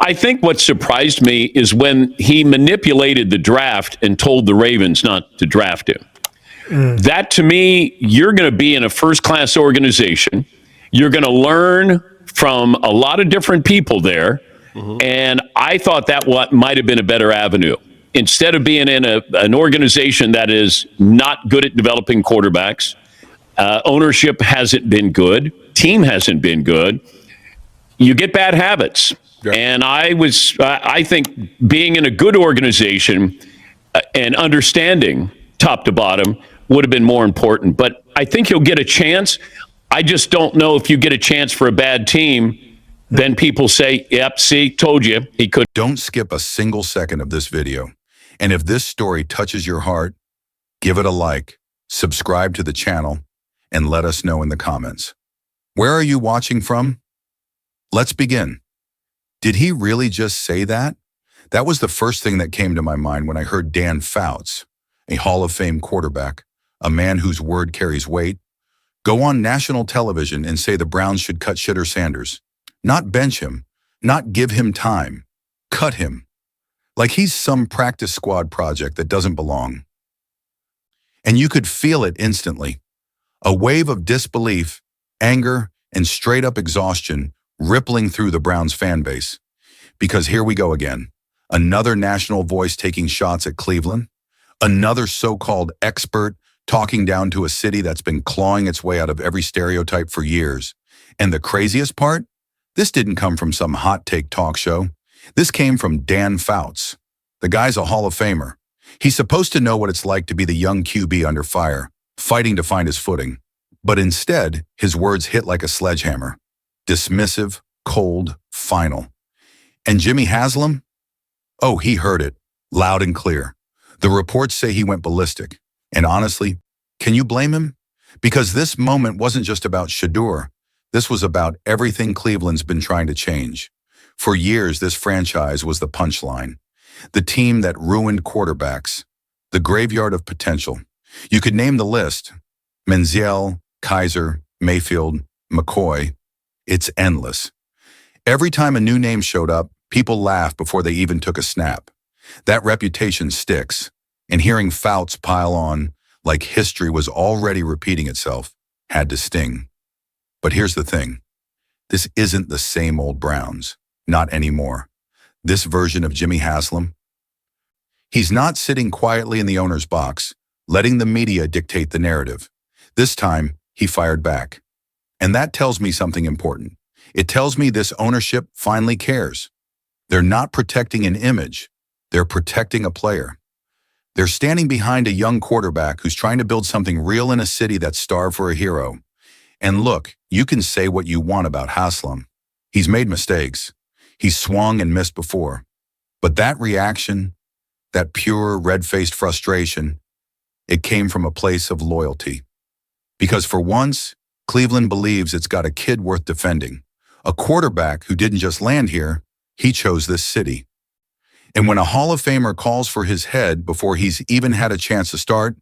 I think what surprised me is when he manipulated the draft and told the Ravens not to draft him. That, to me, you're going to be in a first-class organization. You're going to learn from a lot of different people there. And I thought that might have been a better avenue. Instead of being in an organization that is not good at developing quarterbacks, ownership hasn't been good, team hasn't been good, you get bad habits. Yeah. And I think being in a good organization and understanding top to bottom would have been more important. But I think he'll get a chance. I just don't know if you get a chance for a bad team, then people say, yep, see, told you he could. Don't skip a single second of this video. And if this story touches your heart, give it a like, subscribe to the channel, and let us know in the comments. Where are you watching from? Let's begin. Did he really just say that? That was the first thing that came to my mind when I heard Dan Fouts, a Hall of Fame quarterback, a man whose word carries weight, go on national television and say the Browns should cut Shedeur Sanders. Not bench him, not give him time, cut him. Like he's some practice squad project that doesn't belong. And you could feel it instantly. A wave of disbelief, anger, and straight-up exhaustion rippling through the Browns fan base. Because here we go again. Another national voice taking shots at Cleveland. Another so-called expert talking down to a city that's been clawing its way out of every stereotype for years. And the craziest part? This didn't come from some hot take talk show. This came from Dan Fouts. The guy's a Hall of Famer. He's supposed to know what it's like to be the young QB under fire, fighting to find his footing. But instead, his words hit like a sledgehammer. Dismissive, cold, final. And Jimmy Haslam? Oh, he heard it, loud and clear. The reports say he went ballistic. And honestly, can you blame him? Because this moment wasn't just about Shedeur. This was about everything Cleveland's been trying to change. For years, this franchise was the punchline. The team that ruined quarterbacks. The graveyard of potential. You could name the list. Menziel, Kaiser, Mayfield, McCoy. It's endless. Every time a new name showed up, people laughed before they even took a snap. That reputation sticks. And hearing Fouts pile on, like history was already repeating itself, had to sting. But here's the thing. This isn't the same old Browns. Not anymore. This version of Jimmy Haslam, he's not sitting quietly in the owner's box, letting the media dictate the narrative. This time, he fired back. And that tells me something important. It tells me this ownership finally cares. They're not protecting an image. They're protecting a player. They're standing behind a young quarterback who's trying to build something real in a city that's starved for a hero. And look, you can say what you want about Haslam. He's made mistakes. He's swung and missed before. But that reaction, that pure red-faced frustration, it came from a place of loyalty. Because for once, Cleveland believes it's got a kid worth defending. A quarterback who didn't just land here, he chose this city. And when a Hall of Famer calls for his head before he's even had a chance to start,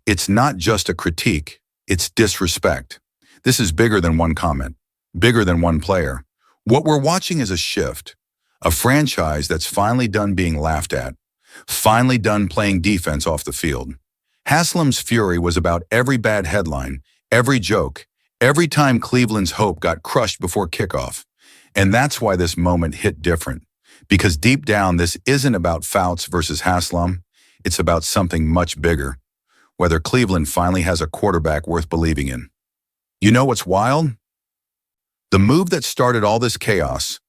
it's not just a critique, it's disrespect. This is bigger than one comment, bigger than one player. What we're watching is a shift, a franchise that's finally done being laughed at, finally done playing defense off the field. Haslam's fury was about every bad headline, every joke, every time Cleveland's hope got crushed before kickoff. And that's why this moment hit different. Because deep down, this isn't about Fouts versus Haslam. It's about something much bigger. Whether Cleveland finally has a quarterback worth believing in. You know what's wild? The move that started all this chaos,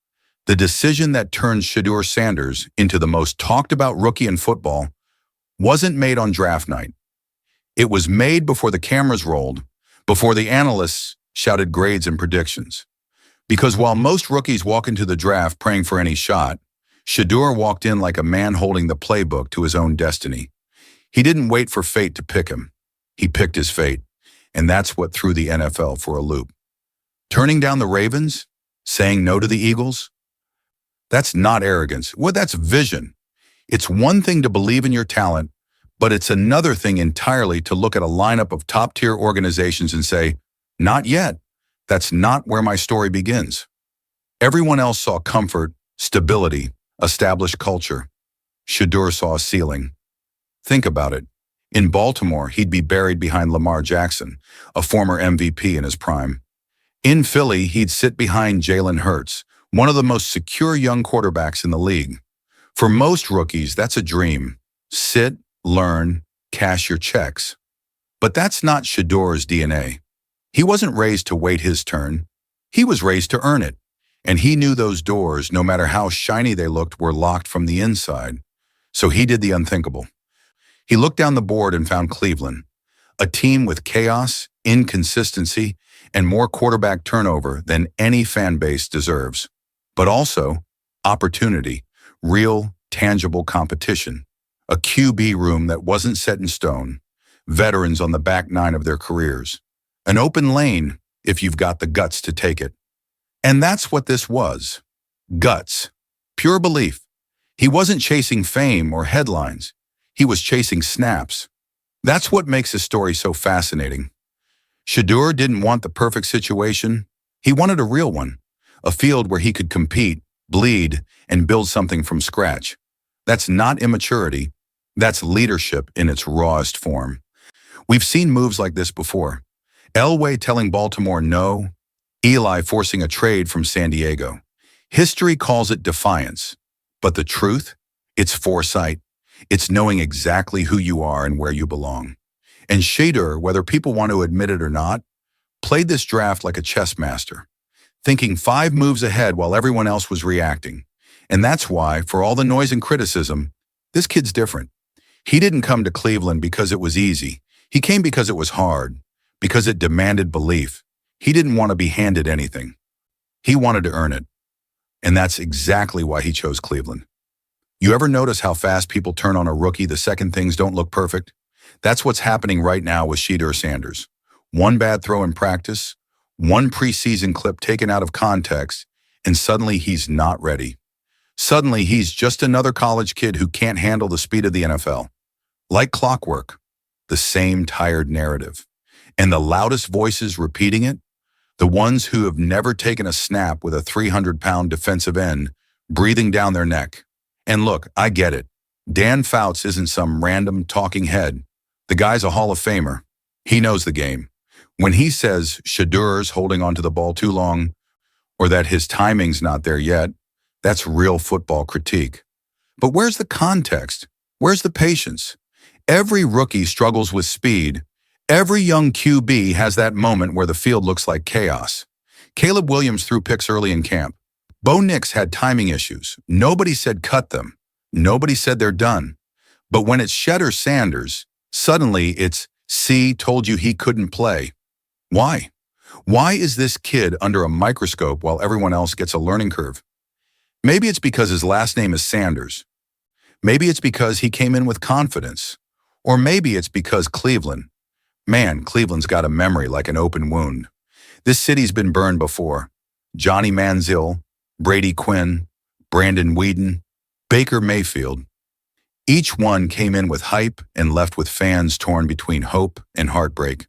the decision that turned Shedeur Sanders into the most talked about rookie in football, wasn't made on draft night. It was made before the cameras rolled, before the analysts shouted grades and predictions. Because while most rookies walk into the draft praying for any shot, Shedeur walked in like a man holding the playbook to his own destiny. He didn't wait for fate to pick him. He picked his fate. And that's what threw the NFL for a loop. Turning down the Ravens, saying no to the Eagles, that's not arrogance. Well, that's vision. It's one thing to believe in your talent, but it's another thing entirely to look at a lineup of top-tier organizations and say, not yet. That's not where my story begins. Everyone else saw comfort, stability, established culture. Shedeur saw a ceiling. Think about it. In Baltimore, he'd be buried behind Lamar Jackson, a former MVP in his prime. In Philly, he'd sit behind Jalen Hurts, one of the most secure young quarterbacks in the league. For most rookies, that's a dream. Sit, learn, cash your checks. But that's not Shedeur's DNA. He wasn't raised to wait his turn. He was raised to earn it. And he knew those doors, no matter how shiny they looked, were locked from the inside. So he did the unthinkable. He looked down the board and found Cleveland, a team with chaos, inconsistency, and more quarterback turnover than any fan base deserves. But also, opportunity, real, tangible competition, a QB room that wasn't set in stone, veterans on the back nine of their careers, an open lane if you've got the guts to take it. And that's what this was. Guts. Pure belief. He wasn't chasing fame or headlines. He was chasing snaps. That's what makes his story so fascinating. Shedeur didn't want the perfect situation. He wanted a real one, a field where he could compete, bleed, and build something from scratch. That's not immaturity. That's leadership in its rawest form. We've seen moves like this before. Elway telling Baltimore no, Eli forcing a trade from San Diego. History calls it defiance. But the truth? It's foresight. It's knowing exactly who you are and where you belong. And Shedeur, whether people want to admit it or not, played this draft like a chess master, thinking 5 moves ahead while everyone else was reacting. And that's why, for all the noise and criticism, this kid's different. He didn't come to Cleveland because it was easy. He came because it was hard, because it demanded belief. He didn't want to be handed anything. He wanted to earn it. And that's exactly why he chose Cleveland. You ever notice how fast people turn on a rookie the second things don't look perfect? That's what's happening right now with Shedeur Sanders. One bad throw in practice, one preseason clip taken out of context, and suddenly he's not ready. Suddenly he's just another college kid who can't handle the speed of the NFL. Like clockwork, the same tired narrative. And the loudest voices repeating it, the ones who have never taken a snap with a 300-pound defensive end breathing down their neck. And look, I get it. Dan Fouts isn't some random talking head. The guy's a Hall of Famer. He knows the game. When he says Shedeur's holding onto the ball too long, or that his timing's not there yet, that's real football critique. But where's the context? Where's the patience? Every rookie struggles with speed. Every young QB has that moment where the field looks like chaos. Caleb Williams threw picks early in camp. Bo Nix had timing issues. Nobody said cut them. Nobody said they're done. But when it's Shedeur Sanders, suddenly it's, see, told you he couldn't play. Why? Why is this kid under a microscope while everyone else gets a learning curve? Maybe it's because his last name is Sanders. Maybe it's because he came in with confidence. Or maybe it's because Cleveland. Man, Cleveland's got a memory like an open wound. This city's been burned before. Johnny Manziel, Brady Quinn, Brandon Weeden, Baker Mayfield. Each one came in with hype and left with fans torn between hope and heartbreak.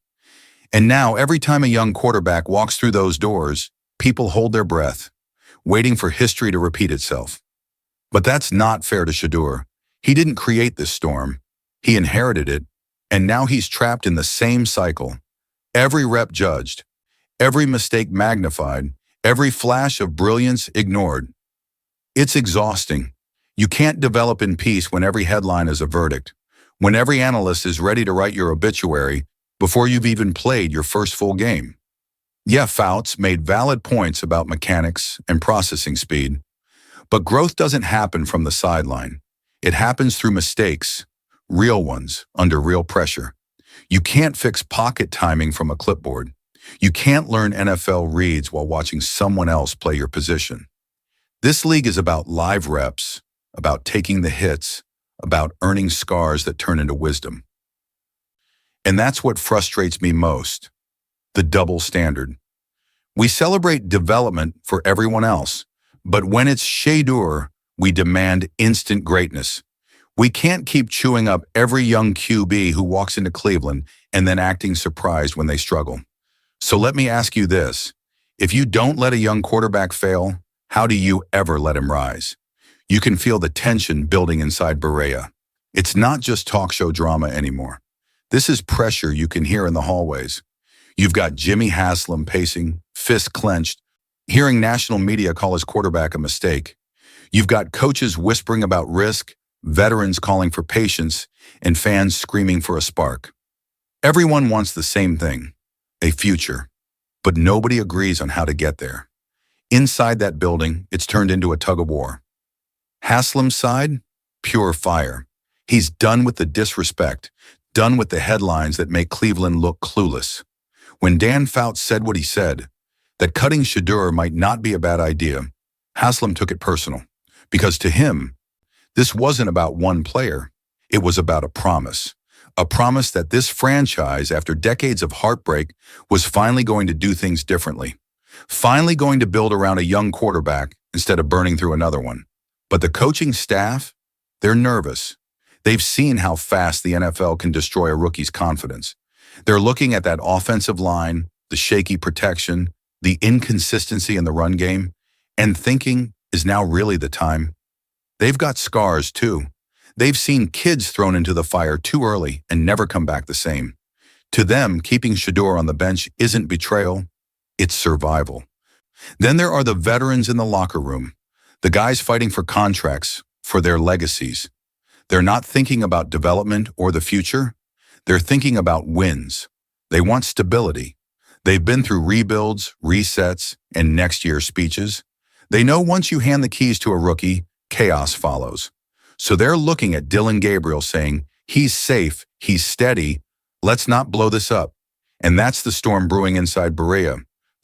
And now, every time a young quarterback walks through those doors, people hold their breath, waiting for history to repeat itself. But that's not fair to Shedeur. He didn't create this storm. He inherited it, and now he's trapped in the same cycle. Every rep judged, every mistake magnified, every flash of brilliance ignored. It's exhausting. You can't develop in peace when every headline is a verdict, when every analyst is ready to write your obituary before you've even played your first full game. Yeah, Fouts made valid points about mechanics and processing speed, but growth doesn't happen from the sideline. It happens through mistakes, real ones, under real pressure. You can't fix pocket timing from a clipboard. You can't learn NFL reads while watching someone else play your position. This league is about live reps, about taking the hits, about earning scars that turn into wisdom. And that's what frustrates me most, the double standard. We celebrate development for everyone else, but when it's Shedeur, we demand instant greatness. We can't keep chewing up every young QB who walks into Cleveland and then acting surprised when they struggle. So let me ask you this. If you don't let a young quarterback fail, How do you ever let him rise? You can feel the tension building inside Berea. It's not just talk show drama anymore. This is pressure you can hear in the hallways. You've got Jimmy Haslam pacing, fists clenched, hearing national media call his quarterback a mistake. You've got coaches whispering about risk, veterans calling for patience, and fans screaming for a spark. Everyone wants the same thing, a future, but nobody agrees on how to get there. Inside that building, it's turned into a tug-of-war. Haslam's side? Pure fire. He's done with the disrespect, done with the headlines that make Cleveland look clueless. When Dan Fouts said what he said, that cutting Shedeur might not be a bad idea, Haslam took it personal. Because to him, this wasn't about one player. It was about a promise that this franchise, after decades of heartbreak, was finally going to do things differently. Finally going to build around a young quarterback instead of burning through another one. But the coaching staff, they're nervous. They've seen how fast the NFL can destroy a rookie's confidence. They're looking at that offensive line, the shaky protection, the inconsistency in the run game, and thinking, is now really the time? They've got scars too. They've seen kids thrown into the fire too early and never come back the same. To them, keeping Shedeur on the bench isn't betrayal, it's survival. Then there are the veterans in the locker room, the guys fighting for contracts, for their legacies. They're not thinking about development or the future. They're thinking about wins. They want stability. They've been through rebuilds, resets, and next year's speeches. They know once you hand the keys to a rookie, chaos follows. So they're looking at Dillon Gabriel saying, he's safe, he's steady, let's not blow this up. And that's the storm brewing inside Berea.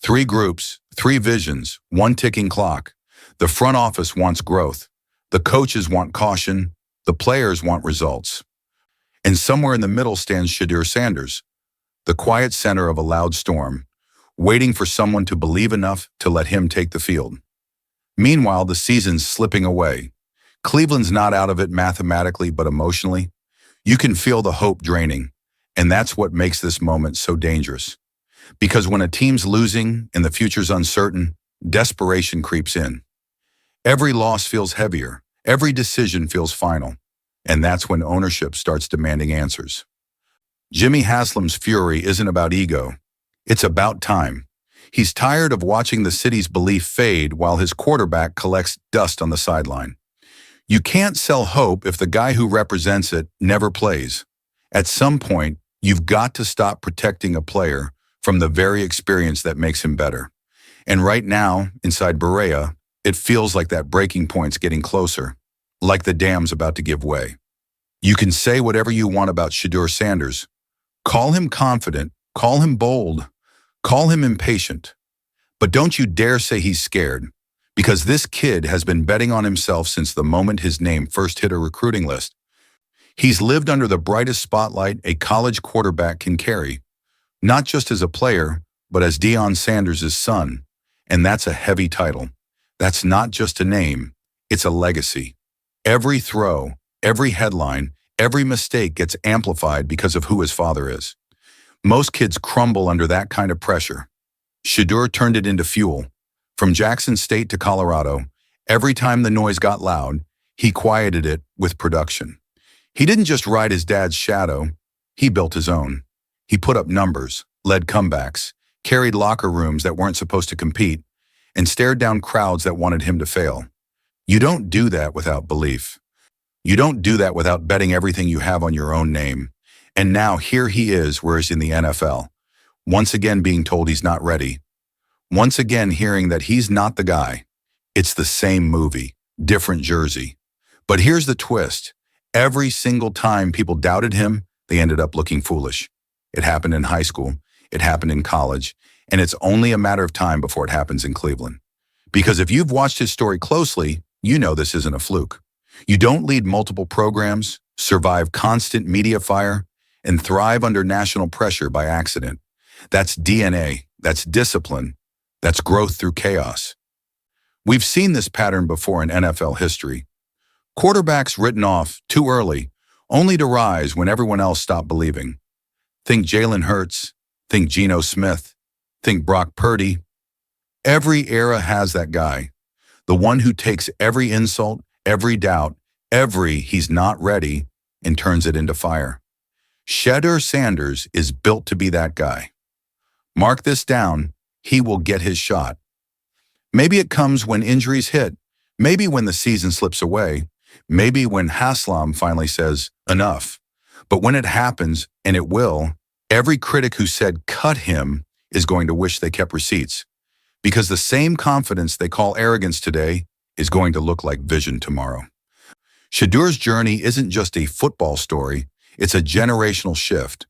3 groups, 3 visions, 1 ticking clock. The front office wants growth. The coaches want caution. The players want results. And somewhere in the middle stands Shedeur Sanders, the quiet center of a loud storm, waiting for someone to believe enough to let him take the field. Meanwhile, the season's slipping away. Cleveland's not out of it mathematically, but emotionally. You can feel the hope draining, and that's what makes this moment so dangerous. Because when a team's losing and the future's uncertain, desperation creeps in. Every loss feels heavier. Every decision feels final. And that's when ownership starts demanding answers. Jimmy Haslam's fury isn't about ego. It's about time. He's tired of watching the city's belief fade while his quarterback collects dust on the sideline. You can't sell hope if the guy who represents it never plays. At some point, you've got to stop protecting a player from the very experience that makes him better. And right now, inside Berea, it feels like that breaking point's getting closer, like the dam's about to give way. You can say whatever you want about Shedeur Sanders. Call him confident, call him bold, call him impatient. But don't you dare say he's scared, because this kid has been betting on himself since the moment his name first hit a recruiting list. He's lived under the brightest spotlight a college quarterback can carry, not just as a player, but as Deion Sanders' son. And that's a heavy title. That's not just a name, it's a legacy. Every throw, every headline, every mistake gets amplified because of who his father is. Most kids crumble under that kind of pressure. Shedeur turned it into fuel. From Jackson State to Colorado, every time the noise got loud, he quieted it with production. He didn't just ride his dad's shadow, he built his own. He put up numbers, led comebacks, carried locker rooms that weren't supposed to compete, and stared down crowds that wanted him to fail. You don't do that without belief. You don't do that without betting everything you have on your own name. And now here he is, where he's in the NFL, once again being told he's not ready. Once again hearing that he's not the guy. It's the same movie, different jersey. But here's the twist. Every single time people doubted him, they ended up looking foolish. It happened in high school, it happened in college, and it's only a matter of time before it happens in Cleveland. Because if you've watched his story closely, you know this isn't a fluke. You don't lead multiple programs, survive constant media fire, and thrive under national pressure by accident. That's DNA, that's discipline, that's growth through chaos. We've seen this pattern before in NFL history. Quarterbacks written off too early, only to rise when everyone else stopped believing. Think Jalen Hurts, think Geno Smith, think Brock Purdy. Every era has that guy. The one who takes every insult, every doubt, every he's not ready, and turns it into fire. Shedeur Sanders is built to be that guy. Mark this down, he will get his shot. Maybe it comes when injuries hit, maybe when the season slips away, maybe when Haslam finally says, enough. But when it happens, and it will, every critic who said cut him is going to wish they kept receipts. Because the same confidence they call arrogance today is going to look like vision tomorrow. Shedeur's journey isn't just a football story, it's a generational shift.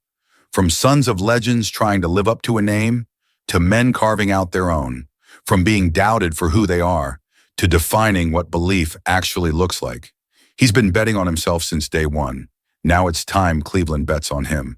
From sons of legends trying to live up to a name, to men carving out their own. From being doubted for who they are, to defining what belief actually looks like. He's been betting on himself since day one. Now it's time Cleveland bets on him.